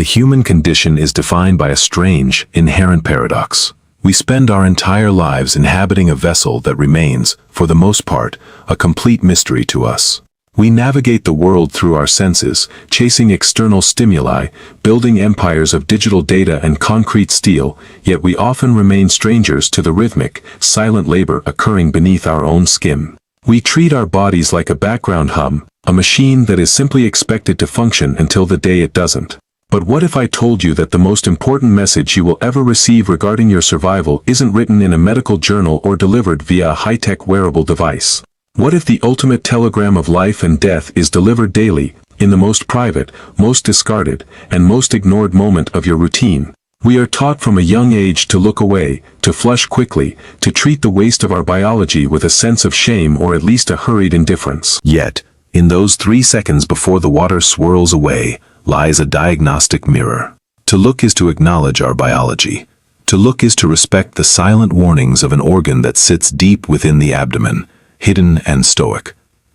The human condition is defined by a strange, inherent paradox. We spend our entire lives inhabiting a vessel that remains, for the most part, a complete mystery to us. We navigate the world through our senses, chasing external stimuli, building empires of digital data and concrete steel, yet we often remain strangers to the rhythmic, silent labor occurring beneath our own skin. We treat our bodies like a background hum, a machine that is simply expected to function until the day it doesn't. But what if I told you that the most important message you will ever receive regarding your survival isn't written in a medical journal or delivered via a high-tech wearable device? What if the ultimate telegram of life and death is delivered daily, in the most private, most discarded, and most ignored moment of your routine? We are taught from a young age to look away, to flush quickly, to treat the waste of our biology with a sense of shame or at least a hurried indifference. Yet, in those 3 seconds before the water swirls away, lies a diagnostic mirror. To look is to acknowledge our biology. To look is to respect the silent warnings of an organ that sits deep within the abdomen, hidden and stoic.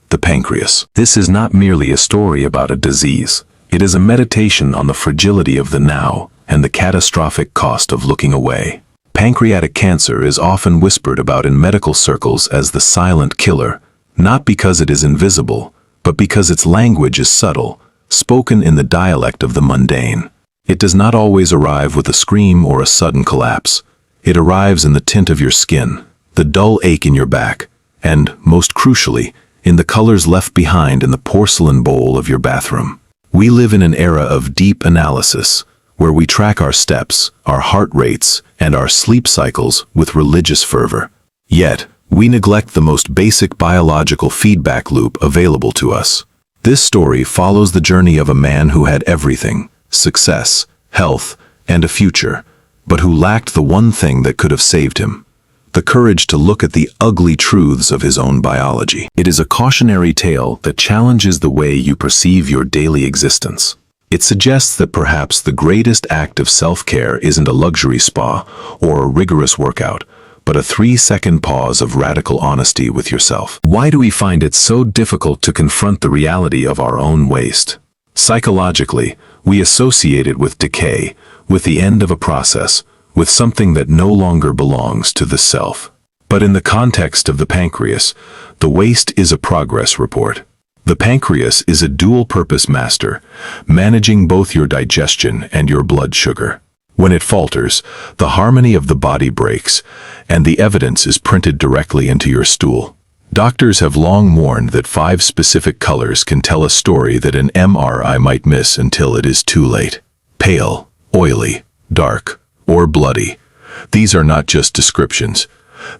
The pancreas. This is not merely a story about a disease. It is a meditation on the fragility of the now and the catastrophic cost of looking away. Pancreatic cancer is often whispered about in medical circles as the silent killer, not because it is invisible, but because its language is subtle, spoken in the dialect of the mundane. It does not always arrive with a scream or a sudden collapse. It arrives in the tint of your skin, the dull ache in your back, and, most crucially, in the colors left behind in the porcelain bowl of your bathroom. We live in an era of deep analysis, where we track our steps, our heart rates, and our sleep cycles with religious fervor. Yet, we neglect the most basic biological feedback loop available to us. This story follows the journey of a man who had everything, success, health, and a future, but who lacked the one thing that could have saved him: the courage to look at the ugly truths of his own biology. It is a cautionary tale that challenges the way you perceive your daily existence. It suggests that perhaps the greatest act of self-care isn't a luxury spa or a rigorous workout, but a 3-second pause of radical honesty with yourself. Why do we find it so difficult to confront the reality of our own waste? Psychologically, we associate it with decay, with the end of a process, with something that no longer belongs to the self. But in the context of the pancreas, the waste is a progress report. The pancreas is a dual-purpose master, managing both your digestion and your blood sugar. When it falters, the harmony of the body breaks, and the evidence is printed directly into your stool. Doctors have long warned that 5 specific colors can tell a story that an MRI might miss until it is too late. Pale, oily, dark, or bloody. These are not just descriptions.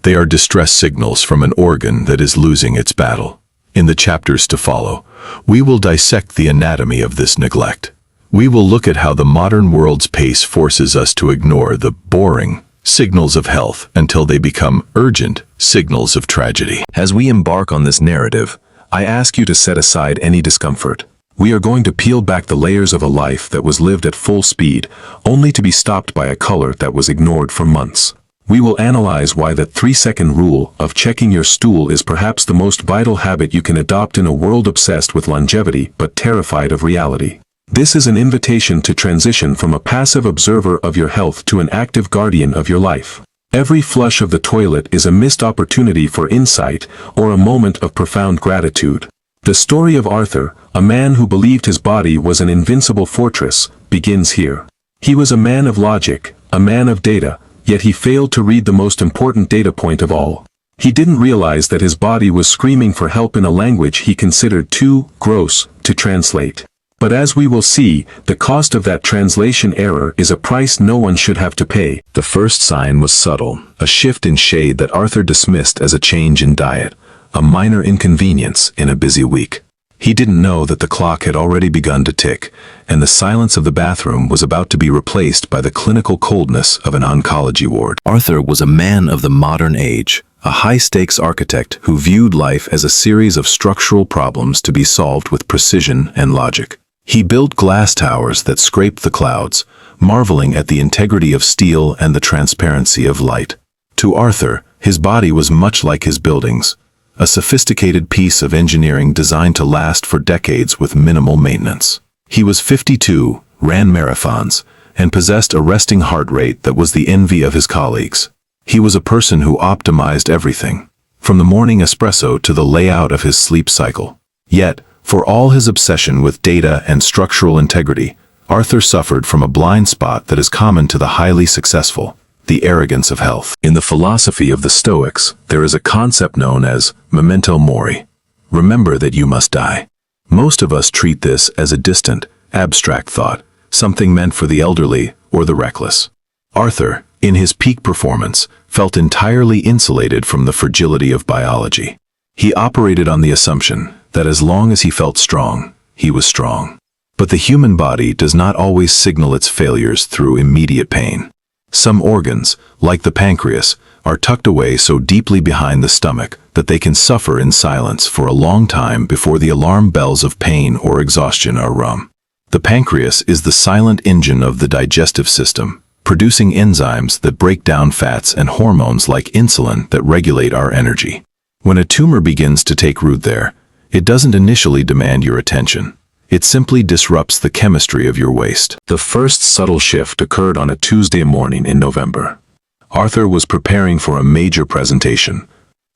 They are distress signals from an organ that is losing its battle. In the chapters to follow, we will dissect the anatomy of this neglect. We will look at how the modern world's pace forces us to ignore the boring signals of health until they become urgent signals of tragedy. As we embark on this narrative, I ask you to set aside any discomfort. We are going to peel back the layers of a life that was lived at full speed, only to be stopped by a color that was ignored for months. We will analyze why that 3-second rule of checking your stool is perhaps the most vital habit you can adopt in a world obsessed with longevity but terrified of reality. This is an invitation to transition from a passive observer of your health to an active guardian of your life. Every flush of the toilet is a missed opportunity for insight or a moment of profound gratitude. The story of Arthur, a man who believed his body was an invincible fortress, begins here. He was a man of logic, a man of data, yet he failed to read the most important data point of all. He didn't realize that his body was screaming for help in a language he considered too gross to translate. But as we will see, the cost of that translation error is a price no one should have to pay. The first sign was subtle, a shift in shade that Arthur dismissed as a change in diet, a minor inconvenience in a busy week. He didn't know that the clock had already begun to tick, and the silence of the bathroom was about to be replaced by the clinical coldness of an oncology ward. Arthur was a man of the modern age, a high-stakes architect who viewed life as a series of structural problems to be solved with precision and logic. He built glass towers that scraped the clouds, marveling at the integrity of steel and the transparency of light. To Arthur, his body was much like his buildings, a sophisticated piece of engineering designed to last for decades with minimal maintenance. He was 52, ran marathons, and possessed a resting heart rate that was the envy of his colleagues. He was a person who optimized everything, from the morning espresso to the layout of his sleep cycle. Yet, for all his obsession with data and structural integrity, Arthur suffered from a blind spot that is common to the highly successful: the arrogance of health. In the philosophy of the Stoics, there is a concept known as memento mori. Remember that you must die. Most of us treat this as a distant, abstract thought, something meant for the elderly or the reckless. Arthur, in his peak performance, felt entirely insulated from the fragility of biology. He operated on the assumption that as long as he felt strong, he was strong. But the human body does not always signal its failures through immediate pain. Some organs, like the pancreas, are tucked away so deeply behind the stomach that they can suffer in silence for a long time before the alarm bells of pain or exhaustion are rung. The pancreas is the silent engine of the digestive system, producing enzymes that break down fats and hormones like insulin that regulate our energy. When a tumor begins to take root there, it doesn't initially demand your attention. It simply disrupts the chemistry of your waste. The first subtle shift occurred on a Tuesday morning in November. Arthur was preparing for a major presentation.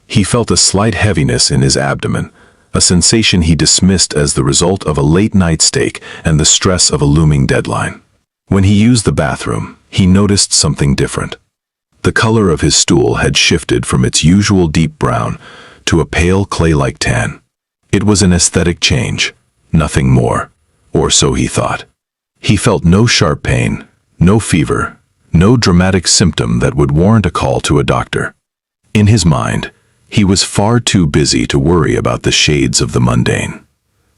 He felt a slight heaviness in his abdomen, a sensation he dismissed as the result of a late-night steak and the stress of a looming deadline. When he used the bathroom, he noticed something different. The color of his stool had shifted from its usual deep brown to a pale clay-like tan. It was an aesthetic change, nothing more, or so he thought. He felt no sharp pain, no fever, no dramatic symptom that would warrant a call to a doctor. In his mind, he was far too busy to worry about the shades of the mundane.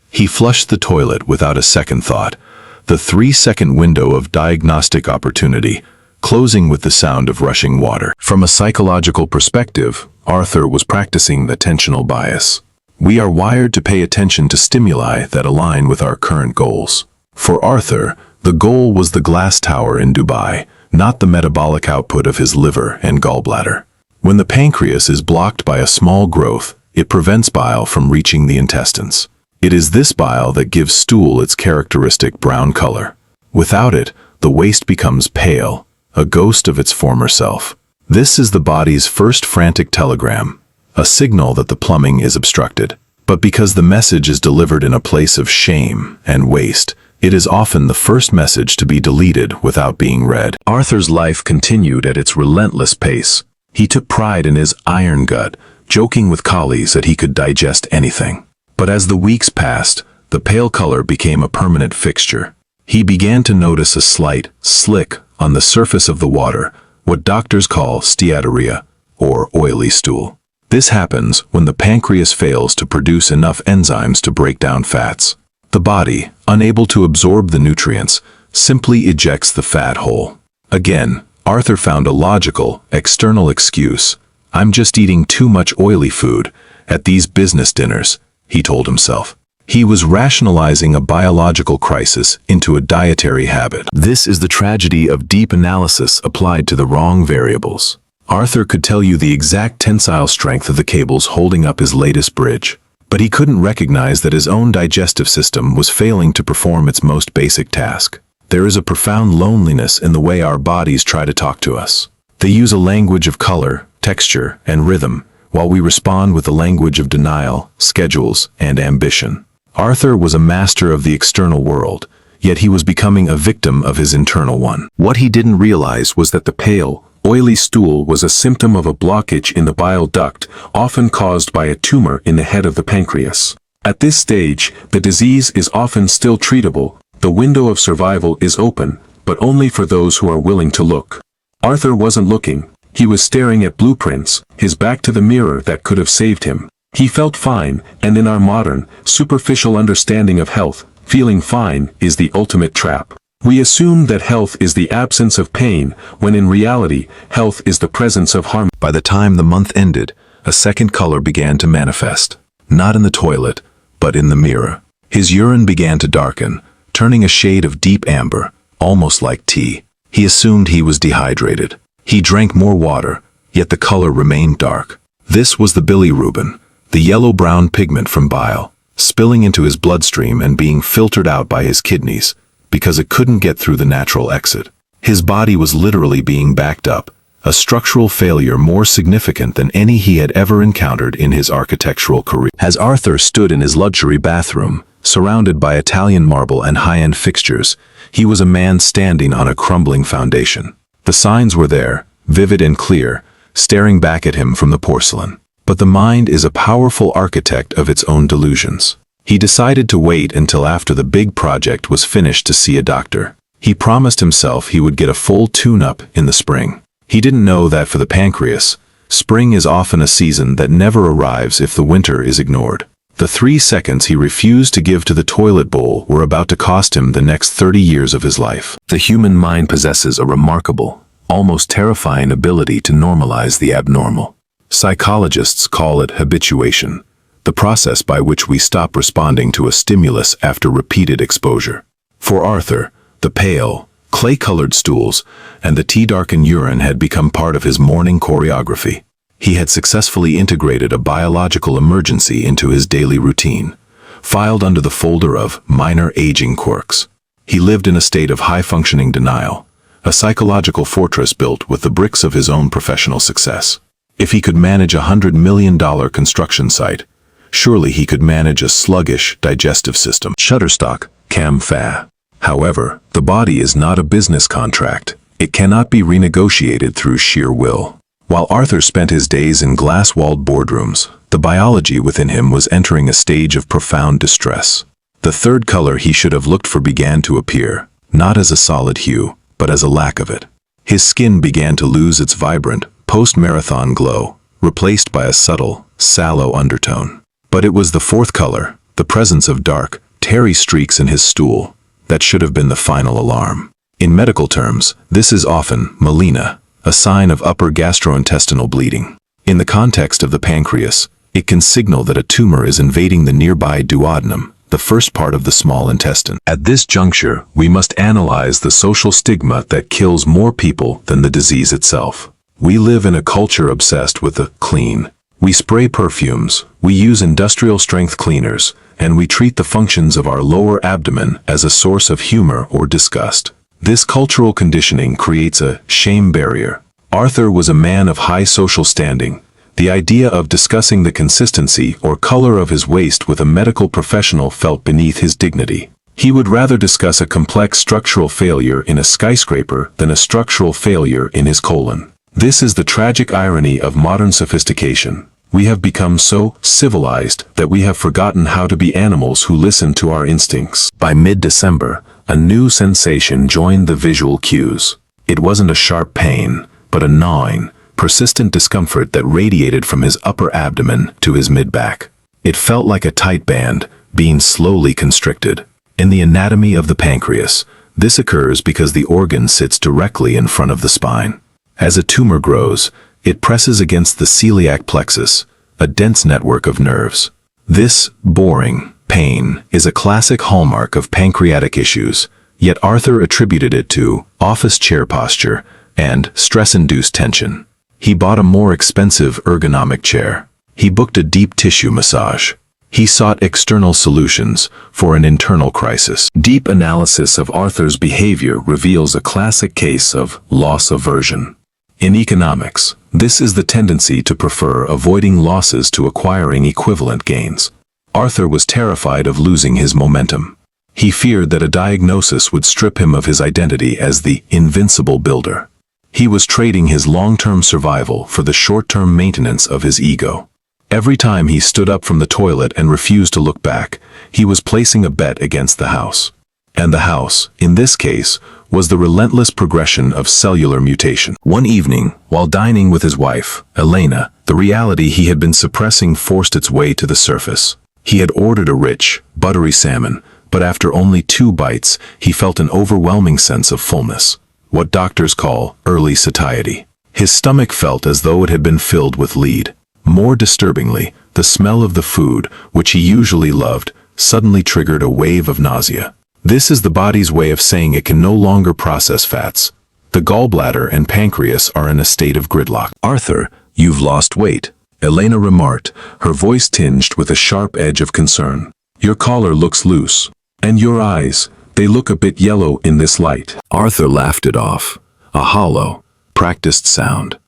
He flushed the toilet without a second thought, the 3-second window of diagnostic opportunity closing with the sound of rushing water. From a psychological perspective, Arthur was practicing attentional bias. We are wired to pay attention to stimuli that align with our current goals. For Arthur, the goal was the glass tower in Dubai, not the metabolic output of his liver and gallbladder. When the pancreas is blocked by a small growth, it prevents bile from reaching the intestines. It is this bile that gives stool its characteristic brown color. Without it, the waste becomes pale, a ghost of its former self. This is the body's first frantic telegram, a signal that the plumbing is obstructed. But because the message is delivered in a place of shame and waste, it is often the first message to be deleted without being read. Arthur's life continued at its relentless pace. He took pride in his iron gut, joking with colleagues that he could digest anything. But as the weeks passed, the pale color became a permanent fixture. He began to notice a slight slick on the surface of the water, what doctors call steatorrhea, or oily stool. This happens when the pancreas fails to produce enough enzymes to break down fats. The body, unable to absorb the nutrients, simply ejects the fat whole. Again, Arthur found a logical, external excuse. I'm just eating too much oily food at these business dinners, he told himself. He was rationalizing a biological crisis into a dietary habit. This is the tragedy of deep analysis applied to the wrong variables. Arthur could tell you the exact tensile strength of the cables holding up his latest bridge, but he couldn't recognize that his own digestive system was failing to perform its most basic task. There is a profound loneliness in the way our bodies try to talk to us. They use a language of color, texture, and rhythm, while we respond with the language of denial, schedules, and ambition. Arthur was a master of the external world, yet he was becoming a victim of his internal one. What he didn't realize was that the pale, oily stool was a symptom of a blockage in the bile duct, often caused by a tumor in the head of the pancreas. At this stage, the disease is often still treatable. The window of survival is open, but only for those who are willing to look. Arthur wasn't looking. He was staring at blueprints, his back to the mirror that could have saved him. He felt fine, and in our modern, superficial understanding of health, feeling fine is the ultimate trap. We assume that health is the absence of pain, when in reality, health is the presence of harm. By the time the month ended, a second color began to manifest. Not in the toilet, but in the mirror. His urine began to darken, turning a shade of deep amber, almost like tea. He assumed he was dehydrated. He drank more water, yet the color remained dark. This was the bilirubin, the yellow-brown pigment from bile, spilling into his bloodstream and being filtered out by his kidneys, because it couldn't get through the natural exit. His body was literally being backed up, a structural failure more significant than any he had ever encountered in his architectural career. As Arthur stood in his luxury bathroom, surrounded by Italian marble and high-end fixtures, he was a man standing on a crumbling foundation. The signs were there, vivid and clear, staring back at him from the porcelain. But the mind is a powerful architect of its own delusions. He decided to wait until after the big project was finished to see a doctor. He promised himself he would get a full tune-up in the spring. He didn't know that for the pancreas, spring is often a season that never arrives if the winter is ignored. The 3 seconds he refused to give to the toilet bowl were about to cost him the next 30 years of his life. The human mind possesses a remarkable, almost terrifying ability to normalize the abnormal. Psychologists call it habituation, the process by which we stop responding to a stimulus after repeated exposure. For Arthur, the pale, clay-colored stools and the tea-darkened urine had become part of his morning choreography. He had successfully integrated a biological emergency into his daily routine, filed under the folder of minor aging quirks. He lived in a state of high-functioning denial, a psychological fortress built with the bricks of his own professional success. If he could manage a $100 million construction site, surely he could manage a sluggish digestive system. Shutterstock, cam fa. However, the body is not a business contract. It cannot be renegotiated through sheer will. While Arthur spent his days in glass-walled boardrooms, the biology within him was entering a stage of profound distress. The third color he should have looked for began to appear, not as a solid hue, but as a lack of it. His skin began to lose its vibrant, post-marathon glow, replaced by a subtle, sallow undertone. But it was the fourth color, the presence of dark, tarry streaks in his stool, that should have been the final alarm. In medical terms, this is often melena, a sign of upper gastrointestinal bleeding. In the context of the pancreas, it can signal that a tumor is invading the nearby duodenum, the first part of the small intestine. At this juncture, we must analyze the social stigma that kills more people than the disease itself. We live in a culture obsessed with the clean. We spray perfumes, we use industrial-strength cleaners, and we treat the functions of our lower abdomen as a source of humor or disgust. This cultural conditioning creates a shame barrier. Arthur was a man of high social standing. The idea of discussing the consistency or color of his waist with a medical professional felt beneath his dignity. He would rather discuss a complex structural failure in a skyscraper than a structural failure in his colon. This is the tragic irony of modern sophistication. We have become so civilized that we have forgotten how to be animals who listen to our instincts. By mid-December, a new sensation joined the visual cues. It wasn't a sharp pain, but a gnawing, persistent discomfort that radiated from his upper abdomen to his mid-back. It felt like a tight band, being slowly constricted. In the anatomy of the pancreas, this occurs because the organ sits directly in front of the spine. As a tumor grows, it presses against the celiac plexus, a dense network of nerves. This boring pain is a classic hallmark of pancreatic issues, yet Arthur attributed it to office chair posture and stress-induced tension. He bought a more expensive ergonomic chair. He booked a deep tissue massage. He sought external solutions for an internal crisis. Deep analysis of Arthur's behavior reveals a classic case of loss aversion. In economics, this is the tendency to prefer avoiding losses to acquiring equivalent gains. Arthur was terrified of losing his momentum. He feared that a diagnosis would strip him of his identity as the invincible builder. He was trading his long-term survival for the short-term maintenance of his ego. Every time he stood up from the toilet and refused to look back, he was placing a bet against the house. And the house, in this case, was the relentless progression of cellular mutation. One evening, while dining with his wife, Elena, the reality he had been suppressing forced its way to the surface. He had ordered a rich, buttery salmon, but after only 2 bites, he felt an overwhelming sense of fullness, what doctors call early satiety. His stomach felt as though it had been filled with lead. More disturbingly, the smell of the food, which he usually loved, suddenly triggered a wave of nausea. This is the body's way of saying it can no longer process fats. The gallbladder and pancreas are in a state of gridlock. "Arthur, you've lost weight," Elena remarked, her voice tinged with a sharp edge of concern. Your collar looks loose. And your eyes, they look a bit yellow in this light. Arthur laughed it off. A hollow, practiced sound.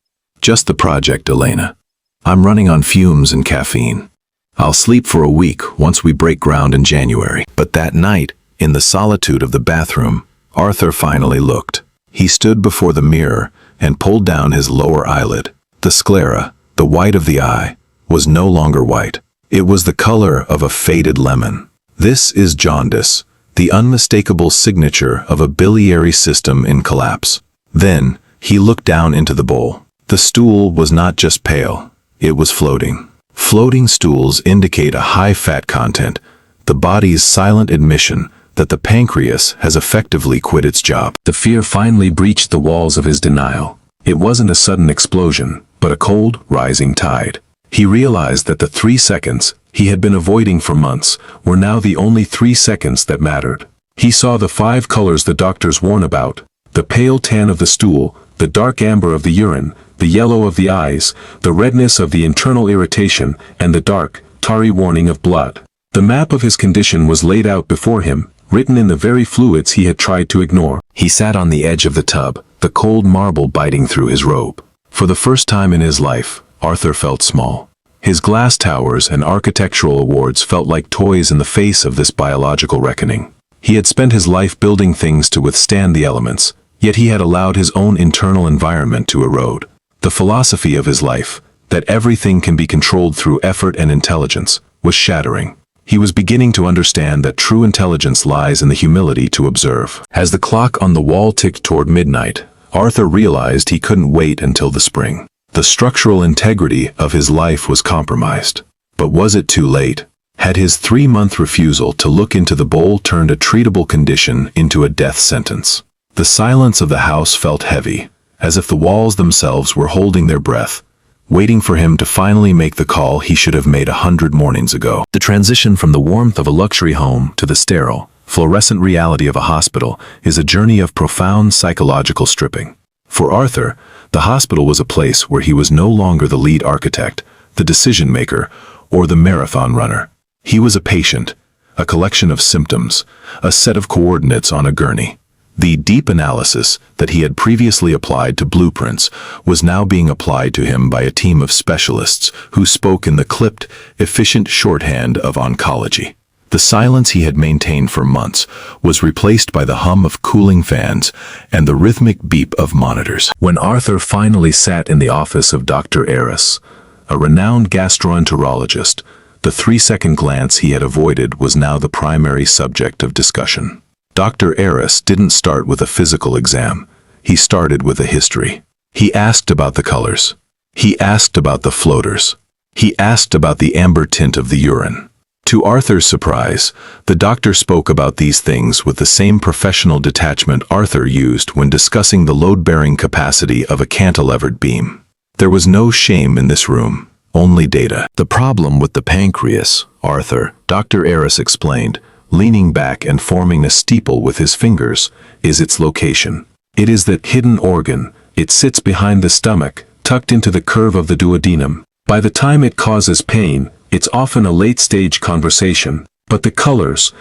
Just the project, Elena. I'm running on fumes and caffeine. I'll sleep for a week once we break ground in January. But that night, in the solitude of the bathroom, Arthur finally looked. He stood before the mirror and pulled down his lower eyelid. The sclera, the white of the eye, was no longer white. It was the color of a faded lemon. This is jaundice, the unmistakable signature of a biliary system in collapse. Then, he looked down into the bowl. The stool was not just pale, it was floating. Floating stools indicate a high fat content, the body's silent admission that the pancreas has effectively quit its job. The fear finally breached the walls of his denial. It wasn't a sudden explosion, but a cold, rising tide. He realized that the 3 seconds he had been avoiding for months were now the only 3 seconds that mattered. He saw the 5 colors the doctors warn about: the pale tan of the stool, the dark amber of the urine, the yellow of the eyes, the redness of the internal irritation, and the dark, tarry warning of blood. The map of his condition was laid out before him, written in the very fluids he had tried to ignore. He sat on the edge of the tub, the cold marble biting through his robe. For the first time in his life, Arthur felt small. His glass towers and architectural awards felt like toys in the face of this biological reckoning. He had spent his life building things to withstand the elements, yet he had allowed his own internal environment to erode. The philosophy of his life, that everything can be controlled through effort and intelligence, was shattering. He was beginning to understand that true intelligence lies in the humility to observe. As the clock on the wall ticked toward midnight, Arthur realized he couldn't wait until the spring. The structural integrity of his life was compromised. But was it too late? Had his 3-month refusal to look into the bowl turned a treatable condition into a death sentence? The silence of the house felt heavy, as if the walls themselves were holding their breath, waiting for him to finally make the call he should have made 100 mornings ago. The transition from the warmth of a luxury home to the sterile, fluorescent reality of a hospital is a journey of profound psychological stripping. For Arthur, the hospital was a place where he was no longer the lead architect, the decision maker, or the marathon runner. He was a patient, a collection of symptoms, a set of coordinates on a gurney. The deep analysis that he had previously applied to blueprints was now being applied to him by a team of specialists who spoke in the clipped, efficient shorthand of oncology. The silence he had maintained for months was replaced by the hum of cooling fans and the rhythmic beep of monitors. When Arthur finally sat in the office of Dr. Eris, a renowned gastroenterologist, the 3-second glance he had avoided was now the primary subject of discussion. Dr. Eris didn't start with a physical exam. He started with a history. He asked about the colors. He asked about the floaters. He asked about the amber tint of the urine. To Arthur's surprise, the doctor spoke about these things with the same professional detachment Arthur used when discussing the load-bearing capacity of a cantilevered beam. There was no shame in this room, only data. The problem with the pancreas, Arthur, Dr. Eris explained, leaning back and forming a steeple with his fingers, is its location. It is that hidden organ. It sits behind the stomach, tucked into the curve of the duodenum. By the time it causes pain, it's often a late-stage conversation. But the colors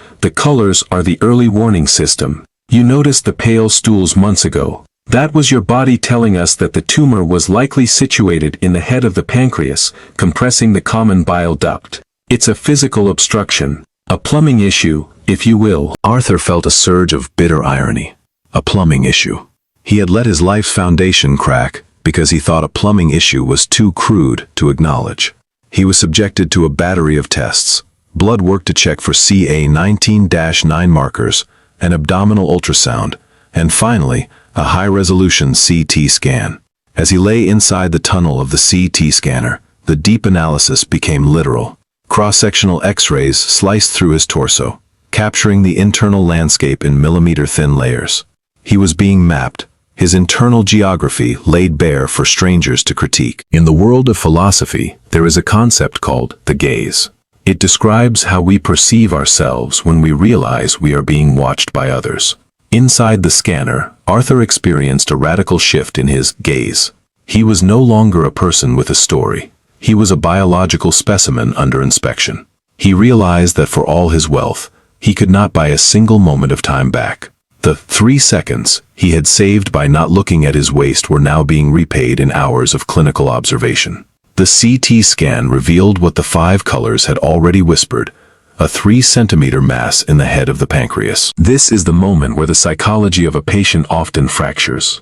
are the early warning system. You noticed the pale stools months ago. That was your body telling us that the tumor was likely situated in the head of the pancreas, compressing the common bile duct. It's a physical obstruction. A plumbing issue, if you will. Arthur felt a surge of bitter irony. A plumbing issue. He had let his life's foundation crack because he thought a plumbing issue was too crude to acknowledge. He was subjected to a battery of tests, blood work to check for CA19-9 markers, an abdominal ultrasound, and finally, a high-resolution CT scan. As he lay inside the tunnel of the CT scanner, the deep analysis became literal. Cross-sectional X-rays sliced through his torso, capturing the internal landscape in millimeter-thin layers. He was being mapped, his internal geography laid bare for strangers to critique. In the world of philosophy, there is a concept called the gaze. It describes how we perceive ourselves when we realize we are being watched by others. Inside the scanner, Arthur experienced a radical shift in his gaze. He was no longer a person with a story. He was a biological specimen under inspection. He realized that for all his wealth, he could not buy a single moment of time back. The 3 seconds he had saved by not looking at his waist were now being repaid in hours of clinical observation. The CT scan revealed what the 5 colors had already whispered: a 3-centimeter mass in the head of the pancreas. This is the moment where the psychology of a patient often fractures.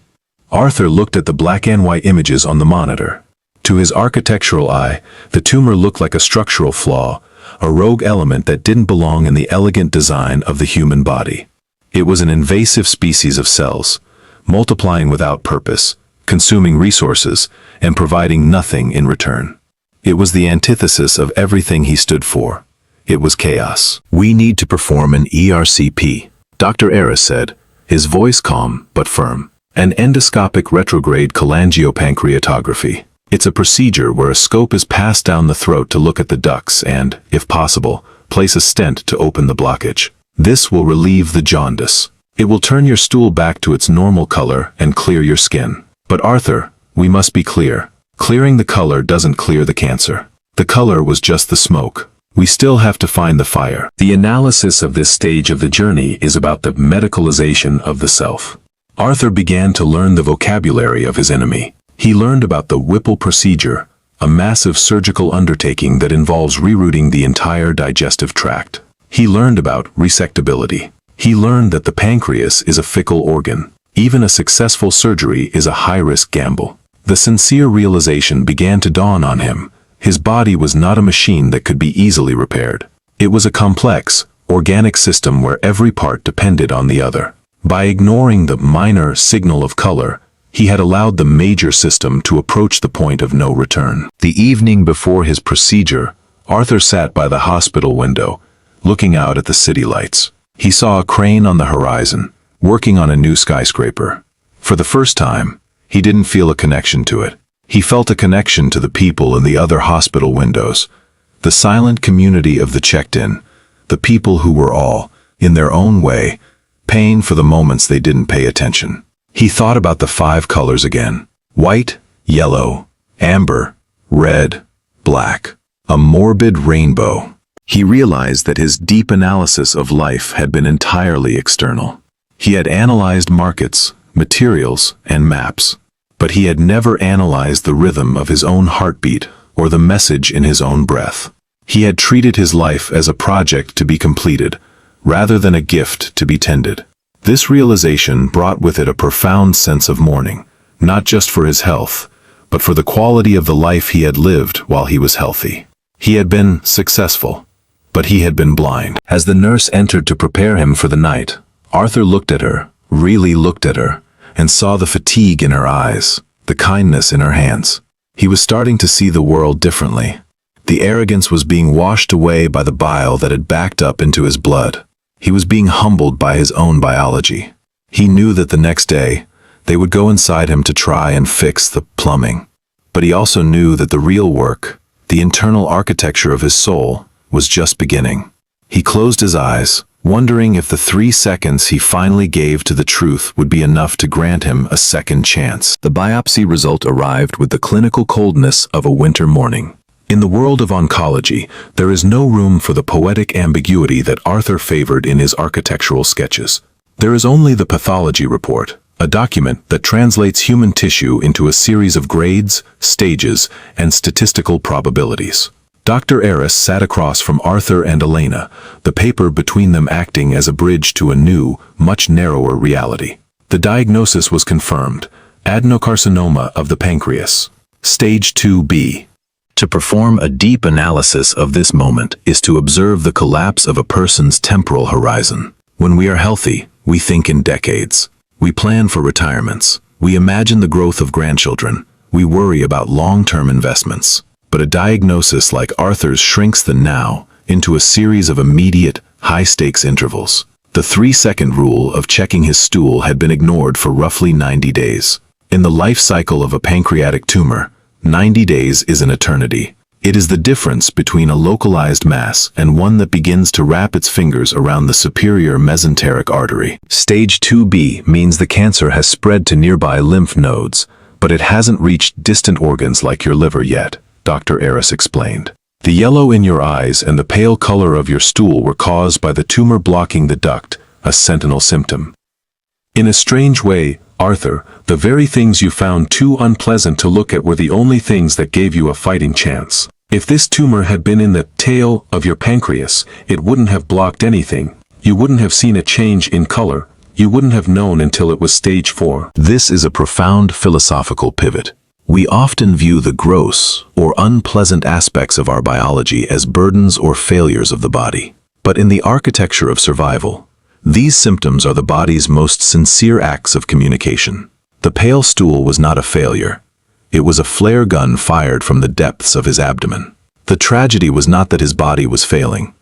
Arthur looked at the black and white images on the monitor. To his architectural eye, the tumor looked like a structural flaw, a rogue element that didn't belong in the elegant design of the human body. It was an invasive species of cells, multiplying without purpose, consuming resources, and providing nothing in return. It was the antithesis of everything he stood for. It was chaos. "We need to perform an ERCP," Dr. Aris said, his voice calm but firm. "An endoscopic retrograde cholangiopancreatography. It's a procedure where a scope is passed down the throat to look at the ducts and, if possible, place a stent to open the blockage. This will relieve the jaundice. It will turn your stool back to its normal color and clear your skin." But Arthur, we must be clear. Clearing the color doesn't clear the cancer. The color was just the smoke. We still have to find the fire. The analysis of this stage of the journey is about the medicalization of the self. Arthur began to learn the vocabulary of his enemy. He learned about the Whipple procedure, a massive surgical undertaking that involves rerouting the entire digestive tract. He learned about resectability. He learned that the pancreas is a fickle organ. Even a successful surgery is a high-risk gamble. The sincere realization began to dawn on him. His body was not a machine that could be easily repaired. It was a complex, organic system where every part depended on the other. By ignoring the minor signal of color, he had allowed the major system to approach the point of no return. The evening before his procedure, Arthur sat by the hospital window, looking out at the city lights. He saw a crane on the horizon, working on a new skyscraper. For the first time, he didn't feel a connection to it. He felt a connection to the people in the other hospital windows, the silent community of the checked-in, the people who were all, in their own way, paying for the moments they didn't pay attention. He thought about the 5 colors again: white, yellow, amber, red, black, a morbid rainbow. He realized that his deep analysis of life had been entirely external. He had analyzed markets, materials, and maps, but he had never analyzed the rhythm of his own heartbeat or the message in his own breath. He had treated his life as a project to be completed, rather than a gift to be tended. This realization brought with it a profound sense of mourning, not just for his health, but for the quality of the life he had lived while he was healthy. He had been successful, but he had been blind. As the nurse entered to prepare him for the night, Arthur looked at her, really looked at her, and saw the fatigue in her eyes, the kindness in her hands. He was starting to see the world differently. The arrogance was being washed away by the bile that had backed up into his blood. He was being humbled by his own biology. He knew that the next day, they would go inside him to try and fix the plumbing. But he also knew that the real work, the internal architecture of his soul, was just beginning. He closed his eyes, wondering if the 3 seconds he finally gave to the truth would be enough to grant him a second chance. The biopsy result arrived with the clinical coldness of a winter morning. In the world of oncology, there is no room for the poetic ambiguity that Arthur favored in his architectural sketches. There is only the pathology report, a document that translates human tissue into a series of grades, stages, and statistical probabilities. Dr. Aris sat across from Arthur and Elena, the paper between them acting as a bridge to a new, much narrower reality. The diagnosis was confirmed: adenocarcinoma of the pancreas. Stage 2B. To perform a deep analysis of this moment is to observe the collapse of a person's temporal horizon. When we are healthy, we think in decades. We plan for retirements. We imagine the growth of grandchildren. We worry about long-term investments. But a diagnosis like Arthur's shrinks the now into a series of immediate, high-stakes intervals. The 3-second rule of checking his stool had been ignored for roughly 90 days. In the life cycle of a pancreatic tumor, 90 days is an eternity. It is the difference between a localized mass and one that begins to wrap its fingers around the superior mesenteric artery. Stage 2B means the cancer has spread to nearby lymph nodes, but it hasn't reached distant organs like your liver yet, Dr. Aris explained. The yellow in your eyes and the pale color of your stool were caused by the tumor blocking the duct, a sentinel symptom. In a strange way, Arthur, the very things you found too unpleasant to look at were the only things that gave you a fighting chance. If this tumor had been in the tail of your pancreas, it wouldn't have blocked anything. You wouldn't have seen a change in color. You wouldn't have known until it was stage 4. This is a profound philosophical pivot. We often view the gross or unpleasant aspects of our biology as burdens or failures of the body. But in the architecture of survival, these symptoms are the body's most sincere acts of communication. The pale stool was not a failure. It was a flare gun fired from the depths of his abdomen. The tragedy was not that his body was failing,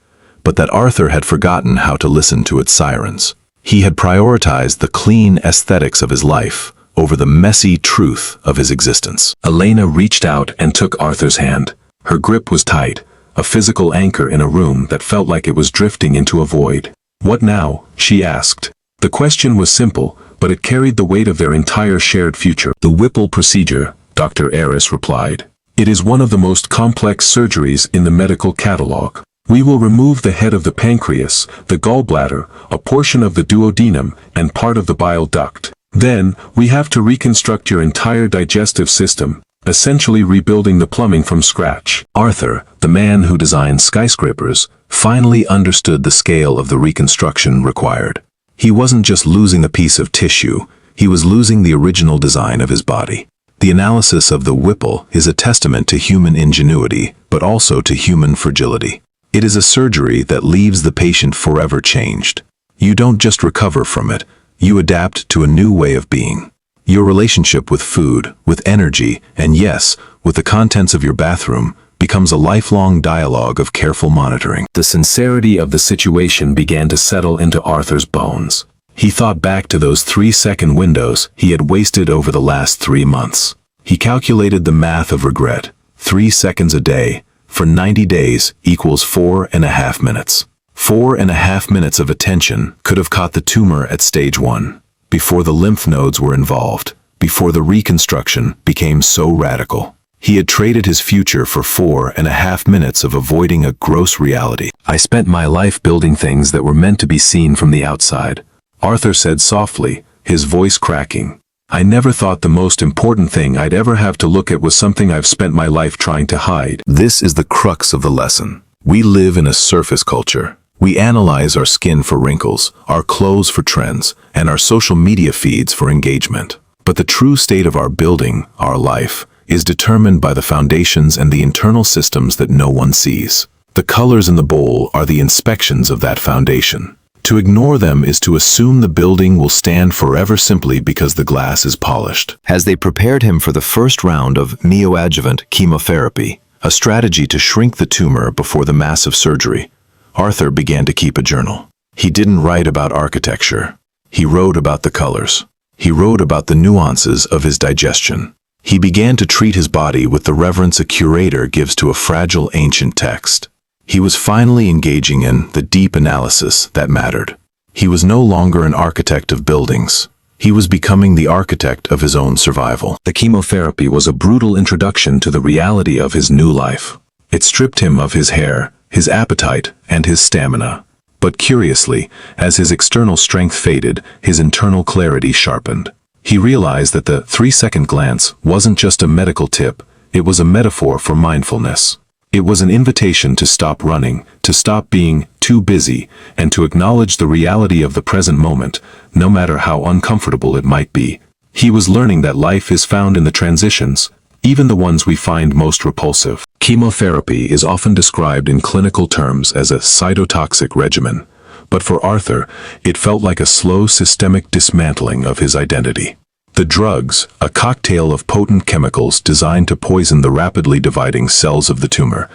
but that Arthur had forgotten how to listen to its sirens. He had prioritized the clean aesthetics of his life over the messy truth of his existence. Elena reached out and took Arthur's hand. Her grip was tight, a physical anchor in a room that felt like it was drifting into a void. "What now?" she asked. The question was simple, but it carried the weight of their entire shared future. "The Whipple procedure," Dr. Aris replied. "It is one of the most complex surgeries in the medical catalog. We will remove the head of the pancreas, the gallbladder, a portion of the duodenum, and part of the bile duct. Then, we have to reconstruct your entire digestive system, essentially rebuilding the plumbing from scratch." Arthur, the man who designed skyscrapers, finally understood the scale of the reconstruction required. He wasn't just losing a piece of tissue, he was losing the original design of his body. The analysis of the Whipple is a testament to human ingenuity, but also to human fragility. It is a surgery that leaves the patient forever changed. You don't just recover from it, you adapt to a new way of being. Your relationship with food, with energy, and yes, with the contents of your bathroom, becomes a lifelong dialogue of careful monitoring. The sincerity of the situation began to settle into Arthur's bones. He thought back to those 3-second windows he had wasted over the last 3 months. He calculated the math of regret. 3 seconds a day, for 90 days, equals 4.5 minutes. 4.5 minutes of attention could have caught the tumor at stage 1, before the lymph nodes were involved, before the reconstruction became so radical. He had traded his future for 4.5 minutes of avoiding a gross reality. "I spent my life building things that were meant to be seen from the outside," Arthur said softly, his voice cracking. "I never thought the most important thing I'd ever have to look at was something I've spent my life trying to hide." This is the crux of the lesson. We live in a surface culture. We analyze our skin for wrinkles, our clothes for trends, and our social media feeds for engagement. But the true state of our building, our life, is determined by the foundations and the internal systems that no one sees. The colors in the bowl are the inspections of that foundation. To ignore them is to assume the building will stand forever simply because the glass is polished. As they prepared him for the first round of neoadjuvant chemotherapy, a strategy to shrink the tumor before the massive surgery, Arthur began to keep a journal. He didn't write about architecture. He wrote about the colors. He wrote about the nuances of his digestion. He began to treat his body with the reverence a curator gives to a fragile ancient text. He was finally engaging in the deep analysis that mattered. He was no longer an architect of buildings. He was becoming the architect of his own survival. The chemotherapy was a brutal introduction to the reality of his new life. It stripped him of his hair, his appetite, and his stamina. But curiously, as his external strength faded, his internal clarity sharpened. He realized that the 3-second glance wasn't just a medical tip, it was a metaphor for mindfulness. It was an invitation to stop running, to stop being too busy, and to acknowledge the reality of the present moment, no matter how uncomfortable it might be. He was learning that life is found in the transitions, even the ones we find most repulsive. Chemotherapy is often described in clinical terms as a cytotoxic regimen, but for Arthur, it felt like a slow systemic dismantling of his identity. The drugs, a cocktail of potent chemicals designed to poison the rapidly dividing cells of the tumor,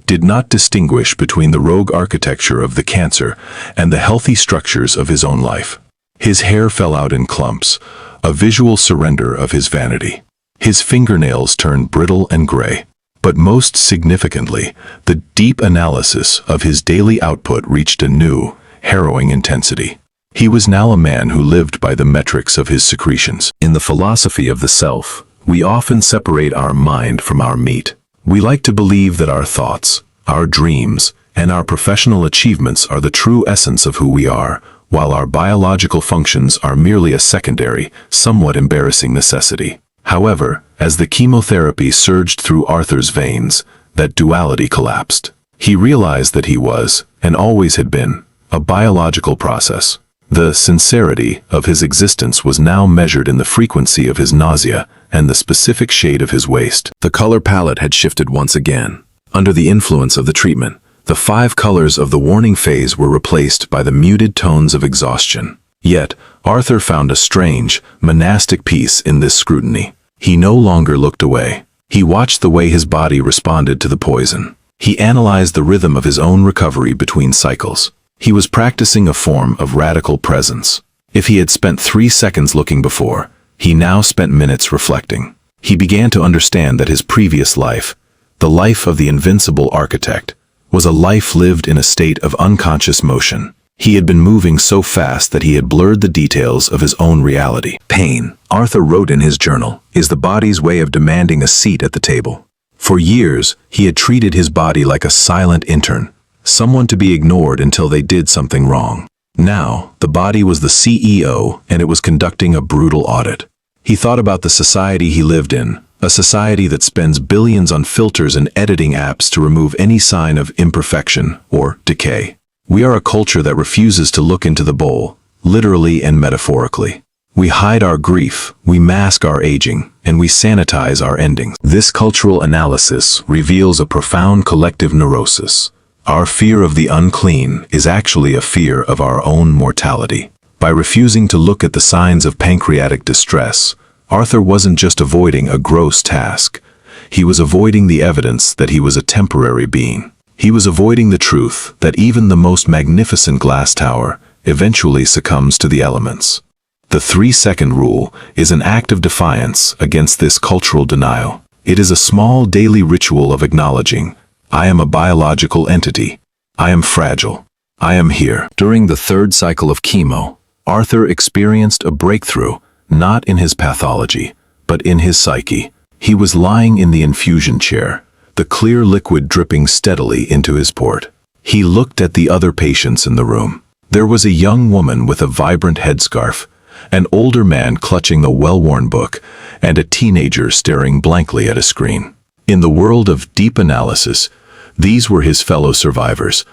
did not distinguish between the rogue architecture of the cancer and the healthy structures of his own life. His hair fell out in clumps, a visual surrender of his vanity. His fingernails turned brittle and gray. But most significantly, the deep analysis of his daily output reached a new, harrowing intensity. He was now a man who lived by the metrics of his secretions. In the philosophy of the self, we often separate our mind from our meat. We like to believe that our thoughts, Our dreams and our professional achievements are the true essence of who we are, while our biological functions are merely a secondary, somewhat embarrassing necessity. However, as the chemotherapy surged through Arthur's veins, that duality collapsed. He realized that he was, and always had been, a biological process. The sincerity of his existence was now measured in the frequency of his nausea and the specific shade of his waist. The color palette had shifted once again. Under the influence of the treatment, the 5 colors of the warning phase were replaced by the muted tones of exhaustion. Yet, Arthur found a strange, monastic peace in this scrutiny. He no longer looked away. He watched the way his body responded to the poison. He analyzed the rhythm of his own recovery between cycles. He was practicing a form of radical presence. If he had spent 3 seconds looking before, he now spent minutes reflecting. He began to understand that his previous life, the life of the invincible architect, was a life lived in a state of unconscious motion. He had been moving so fast that he had blurred the details of his own reality. Pain, Arthur wrote in his journal, is the body's way of demanding a seat at the table. For years, he had treated his body like a silent intern, someone to be ignored until they did something wrong. Now, the body was the CEO, and it was conducting a brutal audit. He thought about the society he lived in, a society that spends billions on filters and editing apps to remove any sign of imperfection or decay. We are a culture that refuses to look into the bowl, literally and metaphorically. We hide our grief, we mask our aging, and we sanitize our endings. This cultural analysis reveals a profound collective neurosis. Our fear of the unclean is actually a fear of our own mortality. By refusing to look at the signs of pancreatic distress, Arthur wasn't just avoiding a gross task. He was avoiding the evidence that he was a temporary being. He was avoiding the truth that even the most magnificent glass tower eventually succumbs to the elements. The 3-second rule is an act of defiance against this cultural denial. It is a small daily ritual of acknowledging, I am a biological entity. I am fragile. I am here. During the 3rd cycle of chemo, Arthur experienced a breakthrough, not in his pathology, but in his psyche. He was lying in the infusion chair, the clear liquid dripping steadily into his port. He looked at the other patients in the room. There was a young woman with a vibrant headscarf, an older man clutching a well-worn book, and a teenager staring blankly at a screen. In the world of deep analysis, these were his fellow survivors,